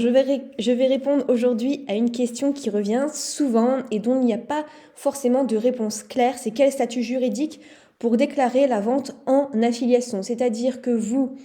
Je vais répondre aujourd'hui à une question qui revient souvent et dont il n'y a pas forcément de réponse claire. C'est quel statut juridique pour déclarer la vente en affiliation? C'est-à-dire que vous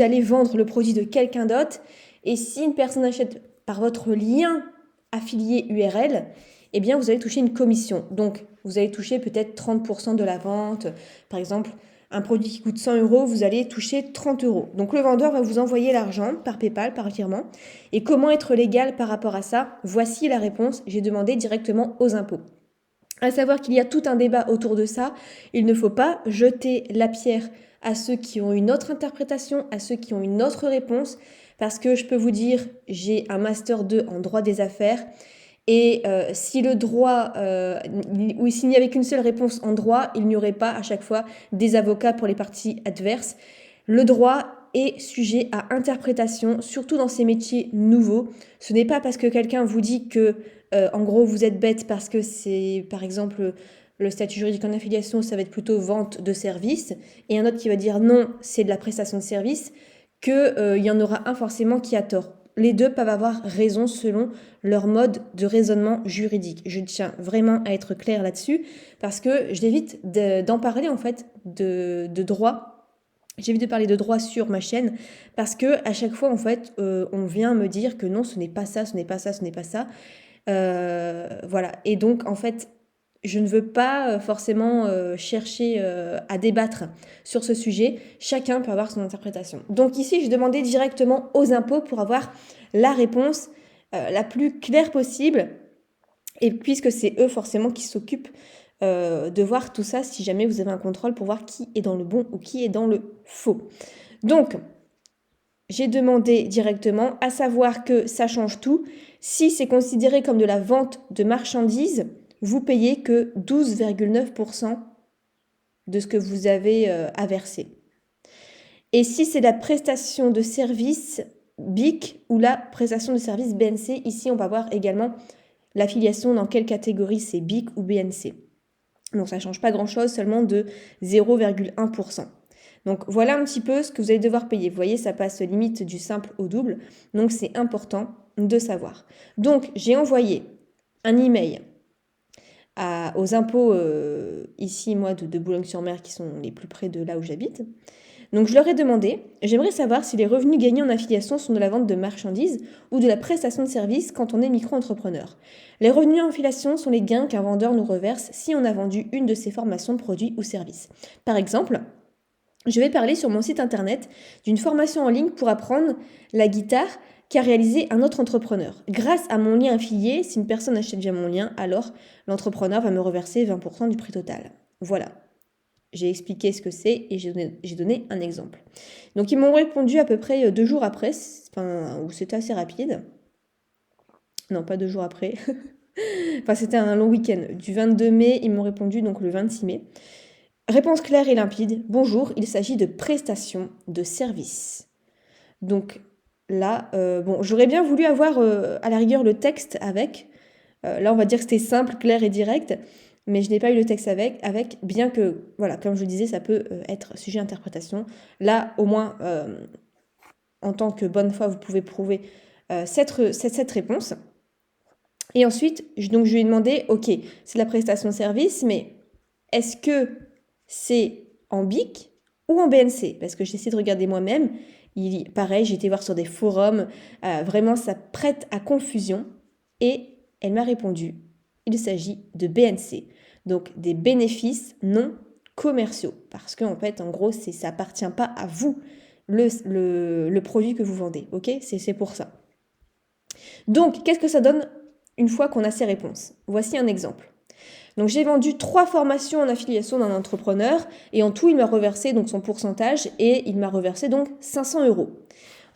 allez vendre le produit de quelqu'un d'autre et si une personne achète par votre lien affilié URL, eh bien vous allez toucher une commission. Donc vous allez toucher peut-être 30% de la vente. Par exemple, un produit qui coûte 100 euros, vous allez toucher 30 euros. Donc le vendeur va vous envoyer l'argent par PayPal, par virement. Et comment être légal par rapport à ça? Voici la réponse, j'ai demandé directement aux impôts. À savoir qu'il y a tout un débat autour de ça. Il ne faut pas jeter la pierre à ceux qui ont une autre interprétation, à ceux qui ont une autre réponse, parce que je peux vous dire, j'ai un master 2 en droit des affaires, et si le droit, ou s'il n'y avait qu'une seule réponse en droit, il n'y aurait pas à chaque fois des avocats pour les parties adverses. Le droit est sujet à interprétation, surtout dans ces métiers nouveaux. Ce n'est pas parce que quelqu'un vous dit que, en gros, vous êtes bête parce que c'est, par exemple, le statut juridique en affiliation, ça va être plutôt vente de services, et un autre qui va dire non, c'est de la prestation de service, qu'il y en aura un forcément qui a tort. Les deux peuvent avoir raison selon leur mode de raisonnement juridique. Je tiens vraiment à être claire là-dessus parce que je l'évite d'en parler en fait de droit. J'évite de parler de droit sur ma chaîne parce que à chaque fois en fait on vient me dire que non, ce n'est pas ça, ce n'est pas ça, ce n'est pas ça. Voilà. Et donc en fait je ne veux pas forcément chercher à débattre sur ce sujet. Chacun peut avoir son interprétation. Donc ici, je demandais directement aux impôts pour avoir la réponse la plus claire possible. Et puisque c'est eux forcément qui s'occupent de voir tout ça, si jamais vous avez un contrôle pour voir qui est dans le bon ou qui est dans le faux. Donc, j'ai demandé directement, à savoir que ça change tout. Si c'est considéré comme de la vente de marchandises, vous payez que 12,9% de ce que vous avez à verser. Et si c'est la prestation de service BIC ou la prestation de service BNC, ici on va voir également l'affiliation dans quelle catégorie c'est BIC ou BNC. Donc ça ne change pas grand-chose, seulement de 0,1%. Donc voilà un petit peu ce que vous allez devoir payer. Vous voyez, ça passe limite du simple au double. Donc c'est important de savoir. Donc j'ai envoyé un email aux impôts ici, moi, de Boulogne-sur-Mer, qui sont les plus près de là où j'habite. Donc je leur ai demandé, j'aimerais savoir si les revenus gagnés en affiliation sont de la vente de marchandises ou de la prestation de services quand on est micro-entrepreneur. Les revenus en affiliation sont les gains qu'un vendeur nous reverse si on a vendu une de ses formations de produits ou services. Par exemple, je vais parler sur mon site internet d'une formation en ligne pour apprendre la guitare qu'a réalisé un autre entrepreneur. Grâce à mon lien affilié, si une personne achète via mon lien, alors l'entrepreneur va me reverser 20% du prix total. Voilà. J'ai expliqué ce que c'est et j'ai donné un exemple. Donc ils m'ont répondu à peu près 2 jours après, où c'était assez rapide. Non, pas 2 jours après. Enfin, c'était un long week-end. Du 22 mai, ils m'ont répondu donc le 26 mai. Réponse claire et limpide. Bonjour, il s'agit de prestation de service. Donc là, bon, j'aurais bien voulu avoir à la rigueur le texte avec. Là, on va dire que c'était simple, clair et direct. Mais je n'ai pas eu le texte avec, bien que, voilà, comme je le disais, ça peut être sujet à interprétation. Là, au moins, en tant que bonne foi, vous pouvez prouver cette réponse. Et ensuite, donc, je lui ai demandé, ok, c'est de la prestation de service, mais est-ce que c'est en BIC ou en BNC? Parce que j'ai essayé de regarder moi-même. Pareil, j'ai été voir sur des forums. Vraiment, ça prête à confusion. Et elle m'a répondu, il s'agit de BNC. Donc des bénéfices non commerciaux. Parce qu'en fait, en gros, ça appartient pas à vous, le produit que vous vendez. Ok? C'est pour ça. Donc, qu'est-ce que ça donne une fois qu'on a ces réponses? Voici un exemple. Donc j'ai vendu 3 formations en affiliation d'un entrepreneur et en tout il m'a reversé donc son pourcentage et il m'a reversé donc 500 euros.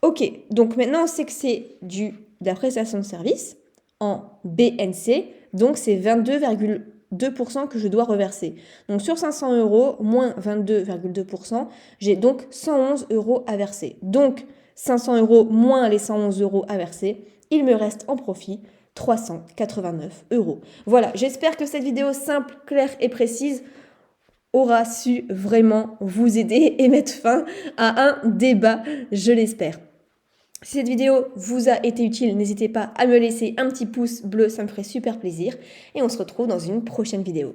Ok, donc maintenant on sait que c'est de la prestation de service en BNC, donc c'est 22,2% que je dois reverser. Donc sur 500 euros moins 22,2%, j'ai donc 111 euros à verser. Donc 500 euros moins les 111 euros à verser, il me reste en profit 389 euros. Voilà, j'espère que cette vidéo simple, claire et précise aura su vraiment vous aider et mettre fin à un débat, je l'espère. Si cette vidéo vous a été utile, n'hésitez pas à me laisser un petit pouce bleu, ça me ferait super plaisir. Et on se retrouve dans une prochaine vidéo.